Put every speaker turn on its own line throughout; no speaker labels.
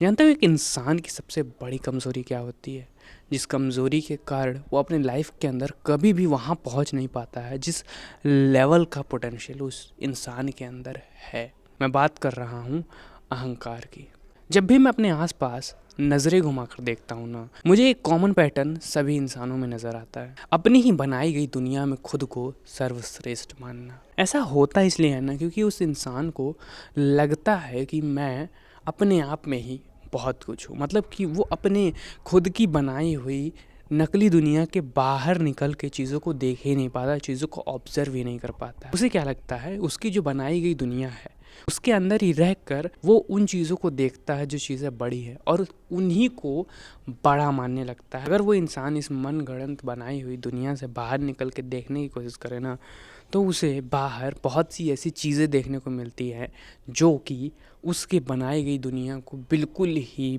जानते हो एक इंसान की सबसे बड़ी कमज़ोरी क्या होती है? जिस कमज़ोरी के कारण वो अपने लाइफ के अंदर कभी भी वहाँ पहुँच नहीं पाता है जिस लेवल का पोटेंशियल उस इंसान के अंदर है। मैं बात कर रहा हूँ अहंकार की। जब भी मैं अपने आसपास नज़रें घुमाकर देखता हूँ ना, मुझे एक कॉमन पैटर्न सभी इंसानों में नज़र आता है। अपनी ही बनाई गई दुनिया में खुद को सर्वश्रेष्ठ मानना। ऐसा होता इसलिए है ना, क्योंकि उस इंसान को लगता है कि मैं अपने आप में ही बहुत कुछ हूँ। मतलब कि वो अपने खुद की बनाई हुई नकली दुनिया के बाहर निकल के चीज़ों को देख ही नहीं पाता, चीज़ों को ऑब्जर्व ही नहीं कर पाता। उसे क्या लगता है, उसकी जो बनाई गई दुनिया है उसके अंदर ही रहकर वो उन चीज़ों को देखता है जो चीज़ें बड़ी है और उन्हीं को बड़ा मानने लगता है। अगर वो इंसान इस मन गढ़ंत बनाई हुई दुनिया से बाहर निकल के देखने की कोशिश करे ना, तो उसे बाहर बहुत सी ऐसी चीज़ें देखने को मिलती है जो कि उसके बनाई गई दुनिया को बिल्कुल ही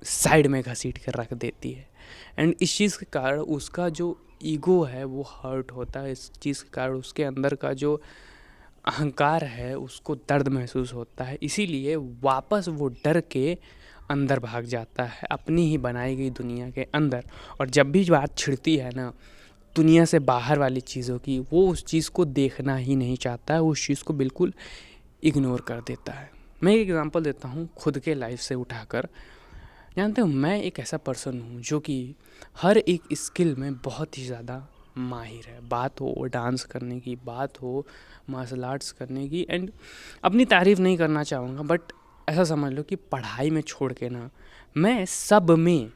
साइड में घसीट कर रख देती है। एंड इस चीज़ के कारण उसका जो ईगो है वो हर्ट होता है। इस चीज़ के कारण उसके अंदर का जो अहंकार है उसको दर्द महसूस होता है। इसीलिए वापस वो डर के अंदर भाग जाता है अपनी ही बनाई गई दुनिया के अंदर। और जब भी बात छिड़ती है ना दुनिया से बाहर वाली चीज़ों की, वो उस चीज़ को देखना ही नहीं चाहता है, उस चीज़ को बिल्कुल इग्नोर कर देता है। मैं एक एग्ज़ाम्पल देता हूँ खुद के लाइफ से उठाकर। जानते हो, मैं एक ऐसा पर्सन हूँ जो कि हर एक स्किल में बहुत ही ज़्यादा माहिर है। बात हो डांस करने की, बात हो मार्शल आर्ट्स करने की। एंड अपनी तारीफ़ नहीं करना चाहूँगा, बट ऐसा समझ लो कि पढ़ाई में छोड़ के ना मैं सब में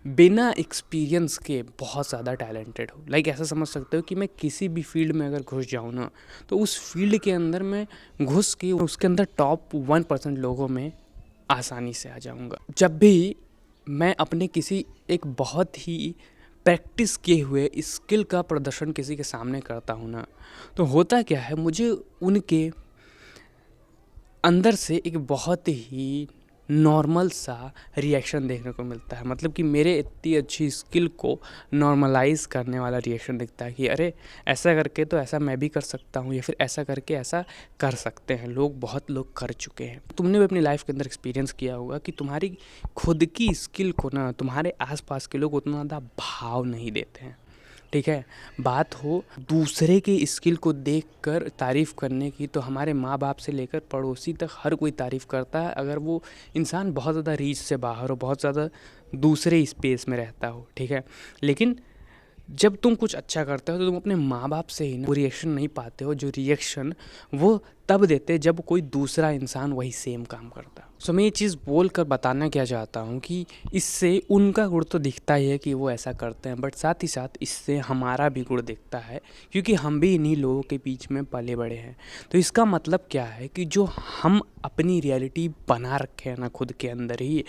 बिना एक्सपीरियंस के बहुत ज़्यादा टैलेंटेड हूँ। लाइक ऐसा समझ सकते हो कि मैं किसी भी फील्ड में अगर घुस जाऊँ ना, तो उस फील्ड के अंदर मैं घुस के उसके अंदर टॉप 1% लोगों में आसानी से आ जाऊँगा। जब भी मैं अपने किसी एक बहुत ही प्रैक्टिस किए हुए स्किल का प्रदर्शन किसी के सामने करता हूँ ना, तो होता क्या है, मुझे उनके अंदर से एक बहुत ही नॉर्मल सा रिएक्शन देखने को मिलता है। मतलब कि मेरे इतनी अच्छी स्किल को नॉर्मलाइज़ करने वाला रिएक्शन दिखता है कि अरे ऐसा करके तो ऐसा मैं भी कर सकता हूँ, या फिर ऐसा करके ऐसा कर सकते हैं लोग, बहुत लोग कर चुके हैं। तुमने भी अपनी लाइफ के अंदर एक्सपीरियंस किया होगा कि तुम्हारी खुद की स्किल को ना तुम्हारे आसपास के लोग उतना ज़्यादा भाव नहीं देते हैं। ठीक है, बात हो दूसरे की स्किल को देखकर तारीफ़ करने की, तो हमारे माँ बाप से लेकर पड़ोसी तक हर कोई तारीफ़ करता है अगर वो इंसान बहुत ज़्यादा रीच से बाहर हो, बहुत ज़्यादा दूसरे स्पेस में रहता हो। ठीक है, लेकिन जब तुम कुछ अच्छा करते हो तो तुम अपने माँ बाप से ही ना वो रिएक्शन नहीं पाते हो जो रिएक्शन वो तब देते जब कोई दूसरा इंसान वही सेम काम करता। सो मैं ये चीज़ बोल कर बताना क्या चाहता हूँ कि इससे उनका गुण तो दिखता ही है कि वो ऐसा करते हैं, बट साथ ही साथ इससे हमारा भी गुण दिखता है, क्योंकि हम भी इन्हीं लोगों के बीच में पले बड़े हैं। तो इसका मतलब क्या है कि जो हम अपनी रियलिटी बना रखे हैं ना खुद के अंदर ही,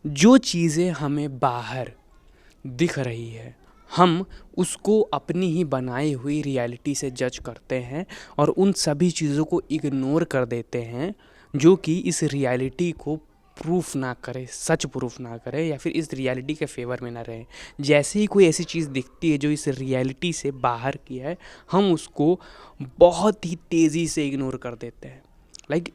जो चीज़ें हमें बाहर दिख रही है, हम उसको अपनी ही बनाई हुई रियलिटी से जज करते हैं और उन सभी चीज़ों को इग्नोर कर देते हैं जो कि इस रियलिटी को प्रूफ ना करे, सच प्रूफ ना करे, या फिर इस रियलिटी के फेवर में ना रहे। जैसे ही कोई ऐसी चीज़ दिखती है जो इस रियलिटी से बाहर की है, हम उसको बहुत ही तेज़ी से इग्नोर कर देते हैं। लाइक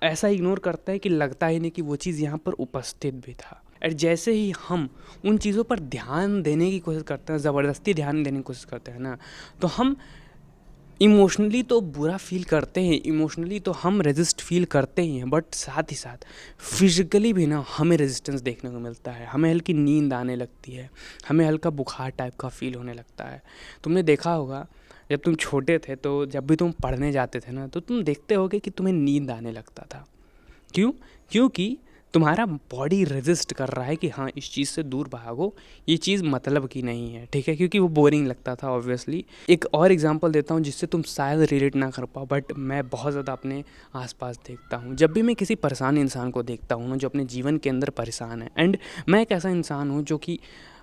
ऐसा इग्नोर करते हैं कि लगता ही नहीं कि वो चीज़ यहाँ पर उपस्थित भी था। और जैसे ही हम उन चीज़ों पर ध्यान देने की कोशिश करते हैं, ज़बरदस्ती ध्यान देने की कोशिश करते हैं ना, तो हम इमोशनली तो बुरा फील करते हैं, इमोशनली तो हम रेजिस्ट फील करते ही हैं, बट साथ ही साथ फिज़िकली भी ना हमें रेजिस्टेंस देखने को मिलता है। हमें हल्की नींद आने लगती है, हमें हल्का बुखार टाइप का फील होने लगता है। तुमने देखा होगा जब तुम छोटे थे, तो जब भी तुम पढ़ने जाते थे ना, तो तुम देखते होगे कि तुम्हें नींद आने लगता था। क्यों? क्योंकि तुम्हारा बॉडी रेजिस्ट कर रहा है कि हाँ इस चीज़ से दूर भागो, ये चीज़ मतलब की नहीं है। ठीक है, क्योंकि वो बोरिंग लगता था ऑब्वियसली। एक और एग्जांपल देता हूँ जिससे तुम शायद रिलेट ना कर पाओ, बट मैं बहुत ज़्यादा अपने आसपास देखता हूँ। जब भी मैं किसी परेशान इंसान को देखता हूँ ना, जो अपने जीवन के अंदर परेशान है, एंड मैं एक ऐसा इंसान हूँ जो कि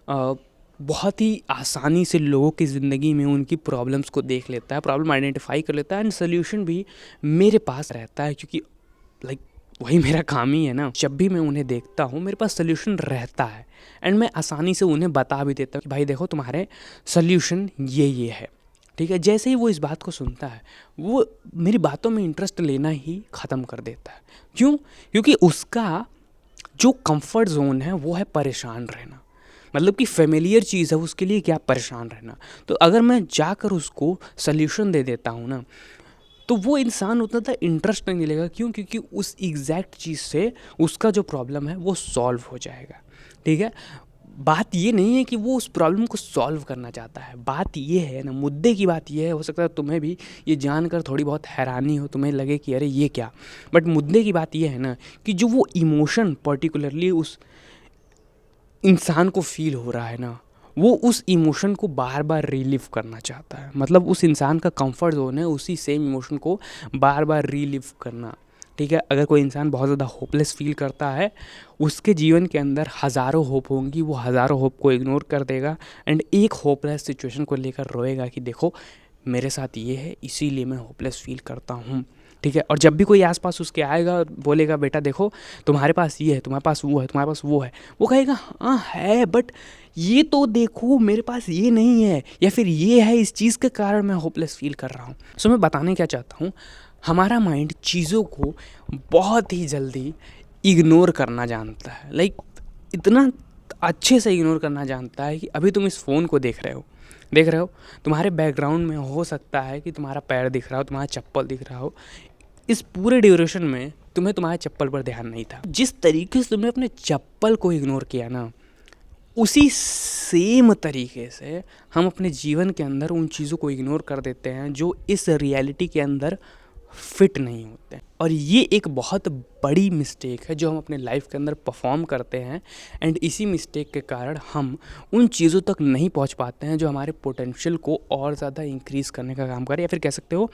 बहुत ही आसानी से लोगों की ज़िंदगी में उनकी प्रॉब्लम्स को देख लेता है, प्रॉब्लम आइडेंटिफाई कर लेता है, एंड सोल्यूशन भी मेरे पास रहता है, क्योंकि लाइक वही मेरा काम ही है ना। जब भी मैं उन्हें देखता हूँ मेरे पास सोल्यूशन रहता है, एंड मैं आसानी से उन्हें बता भी देता हूँ कि भाई देखो तुम्हारे सोल्यूशन ये है। ठीक है, जैसे ही वो इस बात को सुनता है, वो मेरी बातों में इंटरेस्ट लेना ही ख़त्म कर देता है। क्यों? क्योंकि उसका जो कंफर्ट जोन है वो है परेशान रहना, मतलब कि फेमिलियर चीज़ है उसके लिए क्या परेशान रहना। तो अगर मैं जाकर उसको सल्यूशन दे देता हूँ ना, तो वो इंसान उतना ज़्यादा इंटरेस्ट नहीं लेगा। क्यों? क्योंकि उस एग्जैक्ट चीज़ से उसका जो प्रॉब्लम है वो सॉल्व हो जाएगा। ठीक है, बात ये नहीं है कि वो उस प्रॉब्लम को सॉल्व करना चाहता है, बात ये है ना, मुद्दे की बात ये है, हो सकता है तुम्हें भी ये जानकर थोड़ी बहुत हैरानी हो, तुम्हें लगे कि अरे ये क्या, बट मुद्दे की बात ये है ना कि जो वो इमोशन पर्टिकुलरली उस इंसान को फील हो रहा है ना, वो उस इमोशन को बार बार रिलीव करना चाहता है। मतलब उस इंसान का कंफर्ट जोन है उसी सेम इमोशन को बार बार रिलीव करना। ठीक है, अगर कोई इंसान बहुत ज़्यादा होपलेस फील करता है, उसके जीवन के अंदर हज़ारों होप होंगी, वो हज़ारों होप को इग्नोर कर देगा एंड एक होपलेस सिचुएशन को लेकर रोएगा कि देखो मेरे साथ ये है, इसीलिए मैं होपलेस फील करता हूँ। ठीक है, और जब भी कोई आसपास उसके आएगा और बोलेगा बेटा देखो तुम्हारे पास ये है, तुम्हारे पास वो है, तुम्हारे पास वो है, वो कहेगा हाँ है, बट ये तो देखो मेरे पास ये नहीं है, या फिर ये है, इस चीज़ के कारण मैं होपलेस फील कर रहा हूँ। सो मैं बताने क्या चाहता हूँ, हमारा माइंड चीज़ों को बहुत ही जल्दी इग्नोर करना जानता है। लाइक इतना अच्छे से इग्नोर करना जानता है कि अभी तुम इस फ़ोन को देख रहे हो, तुम्हारे बैकग्राउंड में हो सकता है कि तुम्हारा पैर दिख रहा हो, तुम्हारा चप्पल दिख रहा हो। इस पूरे ड्यूरेशन में तुम्हें तुम्हारे चप्पल पर ध्यान नहीं था। जिस तरीके से तुमने अपने चप्पल को इग्नोर किया ना, उसी सेम तरीके से हम अपने जीवन के अंदर उन चीज़ों को इग्नोर कर देते हैं जो इस रियलिटी के अंदर फिट नहीं होते। और ये एक बहुत बड़ी मिस्टेक है जो हम अपने लाइफ के अंदर परफॉर्म करते हैं एंड इसी मिस्टेक के कारण हम उन चीज़ों तक नहीं पहुंच पाते हैं जो हमारे पोटेंशियल को और ज़्यादा इंक्रीज़ करने का काम करे, या फिर कह सकते हो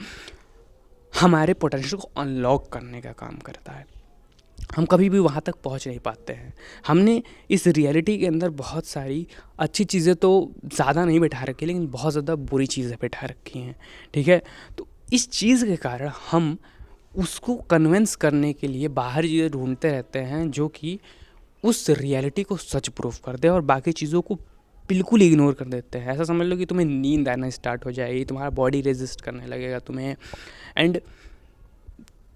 हमारे पोटेंशियल को अनलॉक करने का काम करता है। हम कभी भी वहाँ तक पहुँच नहीं पाते हैं। हमने इस रियलिटी के अंदर बहुत सारी अच्छी चीज़ें तो ज़्यादा नहीं बैठा रखी, लेकिन बहुत ज़्यादा बुरी चीज़ें बैठा रखी हैं। ठीक है, तो इस चीज़ के कारण हम उसको कन्विंस करने के लिए बाहर चीज़ें ढूंढते रहते हैं जो कि उस रियलिटी को सच प्रूफ कर दे, और बाकी चीज़ों को बिल्कुल इग्नोर कर देते हैं। ऐसा समझ लो कि तुम्हें नींद आना स्टार्ट हो जाएगी, तुम्हारा बॉडी रेजिस्ट करने लगेगा तुम्हें, एंड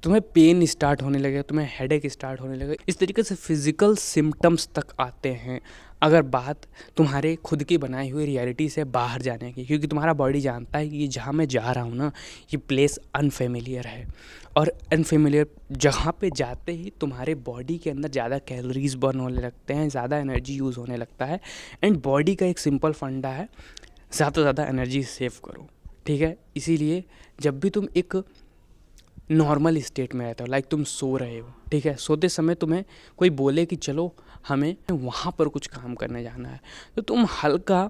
तुम्हें पेन स्टार्ट होने लगेगा, तुम्हें हेडेक स्टार्ट होने लगेगा। इस तरीके से फिज़िकल सिम्टम्स तक आते हैं अगर बात तुम्हारे खुद की बनाई हुई रियलिटी से बाहर जाने की, क्योंकि तुम्हारा बॉडी जानता है कि ये जहाँ मैं जा रहा हूँ ना, ये प्लेस अनफेमिलियर है, और अनफेमिलियर जगह पे जाते ही तुम्हारे बॉडी के अंदर ज़्यादा कैलोरीज बर्न होने लगते हैं, ज़्यादा एनर्जी यूज़ होने लगता है। एंड बॉडी का एक सिंपल फंडा है, ज़्यादा से ज़्यादा एनर्जी सेव करो। ठीक है, इसीलिए जब भी तुम एक नॉर्मल स्टेट में रहते हो, लाइक तुम सो रहे हो, ठीक है, सोते समय तुम्हें कोई बोले कि चलो हमें वहाँ पर कुछ काम करने जाना है, तो तुम हल्का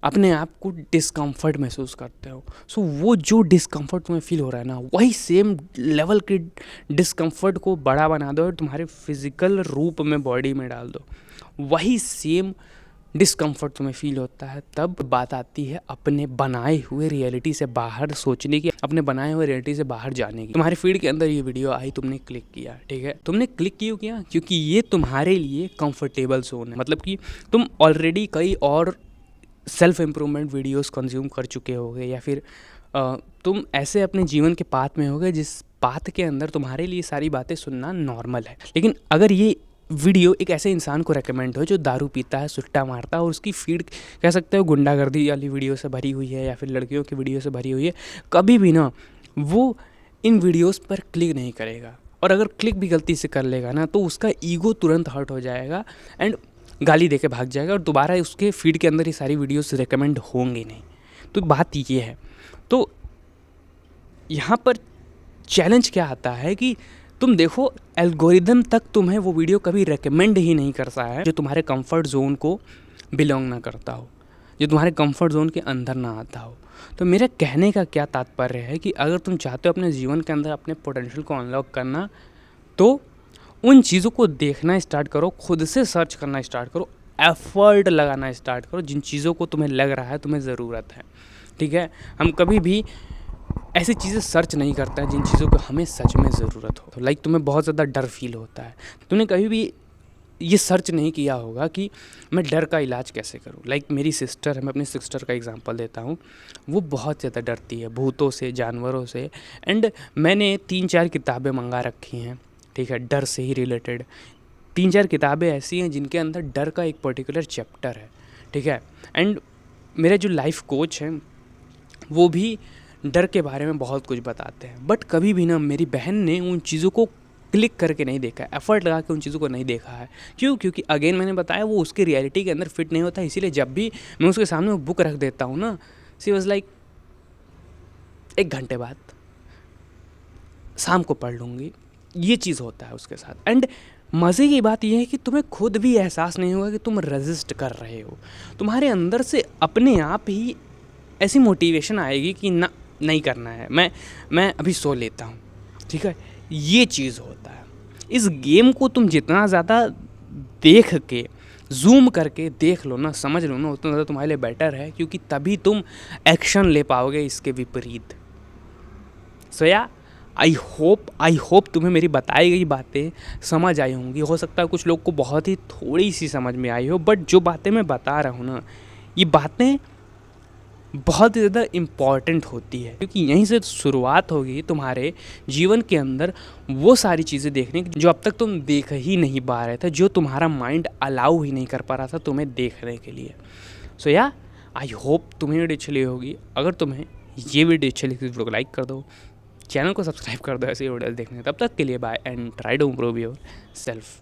अपने आप को डिस्कम्फर्ट महसूस करते हो। सो वो जो डिस्कम्फर्ट तुम्हें फील हो रहा है ना, वही सेम लेवल के डिस्कम्फर्ट को बड़ा बना दो और तुम्हारे फिजिकल रूप में बॉडी में डाल दो, वही सेम डिस्कम्फर्ट तुम्हें फील होता है। तब बात आती है अपने बनाए हुए रियलिटी से बाहर सोचने की, अपने बनाए हुए रियलिटी से बाहर जाने की। तुम्हारे फीड के अंदर ये वीडियो आई, तुमने क्लिक किया, ठीक है, तुमने क्लिक क्यों किया? क्योंकि ये तुम्हारे लिए कंफर्टेबल जोन है। मतलब कि तुम ऑलरेडी कई और सेल्फ इम्प्रूवमेंट वीडियोस कंज्यूम कर चुके होगे, या फिर तुम ऐसे अपने जीवन के पाथ में होगे जिस पाथ के अंदर तुम्हारे लिए सारी बातें सुनना नॉर्मल है। लेकिन अगर ये वीडियो एक ऐसे इंसान को रेकमेंड हो जो दारू पीता है, सुट्टा मारता है, और उसकी फीड कह सकते हो गुंडागर्दी वाली वीडियो से भरी हुई है, या फिर लड़कियों की वीडियो से भरी हुई है, कभी भी ना वो इन वीडियोस पर क्लिक नहीं करेगा। और अगर क्लिक भी गलती से कर लेगा ना, तो उसका ईगो तुरंत हर्ट हो जाएगा एंड गाली देके भाग जाएगा, और दोबारा उसके फीड के अंदर ये सारी वीडियोस रेकमेंड होंगे नहीं। तो बात ये है। तो यहाँ पर चैलेंज क्या आता है कि तुम देखो, एल्गोरिदम तक तुम्हें वो वीडियो कभी रेकमेंड ही नहीं करता है जो तुम्हारे कंफर्ट जोन को बिलोंग ना करता हो, जो तुम्हारे कंफर्ट जोन के अंदर ना आता हो। तो मेरा कहने का क्या तात्पर्य है कि अगर तुम चाहते हो अपने जीवन के अंदर अपने पोटेंशियल को अनलॉक करना, तो उन चीज़ों को देखना स्टार्ट करो, खुद से सर्च करना स्टार्ट करो, एफर्ट लगाना स्टार्ट करो जिन चीज़ों को तुम्हें लग रहा है तुम्हें ज़रूरत है। ठीक है, हम कभी भी ऐसी चीज़ें सर्च नहीं करते हैं जिन चीज़ों को हमें सच में ज़रूरत हो। लाइक तुम्हें बहुत ज़्यादा डर फील होता है, तुमने कभी भी ये सर्च नहीं किया होगा कि मैं डर का इलाज कैसे करूं। लाइक मेरी सिस्टर है, मैं अपनी सिस्टर का एग्जांपल देता हूं, वो बहुत ज़्यादा डरती है भूतों से, जानवरों से, एंड मैंने 3-4 किताबें मंगा रखी हैं, ठीक है, डर से ही रिलेटेड। 3-4 किताबें ऐसी हैं जिनके अंदर डर का एक पर्टिकुलर चैप्टर है, ठीक है। एंड मेरे जो लाइफ कोच हैं वो भी डर के बारे में बहुत कुछ बताते हैं, बट कभी भी ना मेरी बहन ने उन चीज़ों को क्लिक करके नहीं देखा है, एफर्ट लगा के उन चीज़ों को नहीं देखा है। क्यों? क्योंकि अगेन मैंने बताया वो उसकी रियलिटी के अंदर फिट नहीं होता, इसीलिए जब भी मैं उसके सामने वो बुक रख देता हूँ ना, सी वॉज लाइक 1 घंटे बाद शाम को पढ़ लूँगी, ये चीज़ होता है उसके साथ। एंड मज़े की बात यह है कि तुम्हें खुद भी एहसास नहीं होगा कि तुम रेजिस्ट कर रहे हो, तुम्हारे अंदर से अपने आप ही ऐसी मोटिवेशन आएगी कि ना, नहीं करना है, मैं अभी सो लेता हूँ, ठीक है। ये चीज़ होता है। इस गेम को तुम जितना ज़्यादा देख के, जूम करके देख लो ना, समझ लो ना, उतना ज़्यादा तुम्हारे लिए बेटर है, क्योंकि तभी तुम एक्शन ले पाओगे इसके विपरीत। सो या आई होप तुम्हें मेरी बताई गई बातें समझ आई होंगी। हो सकता है कुछ लोग को बहुत ही थोड़ी सी समझ में आई हो, बट जो बातें मैं बता रहा हूँ ना, ये बातें बहुत ही ज़्यादा इम्पॉर्टेंट होती है, क्योंकि यहीं से शुरुआत होगी तुम्हारे जीवन के अंदर वो सारी चीज़ें देखने की जो अब तक तुम देख ही नहीं पा रहे थे, जो तुम्हारा माइंड अलाउ ही नहीं कर पा रहा था तुम्हें देखने के लिए। सो या आई होप तुम्हें वीडियो अच्छी लगी होगी। अगर तुम्हें ये वीडियो अच्छी लगी तो वीडियो को लाइक कर दो, चैनल को सब्सक्राइब कर दो ऐसे वीडियो देखने। तब तक के लिए bye and try to improve your self.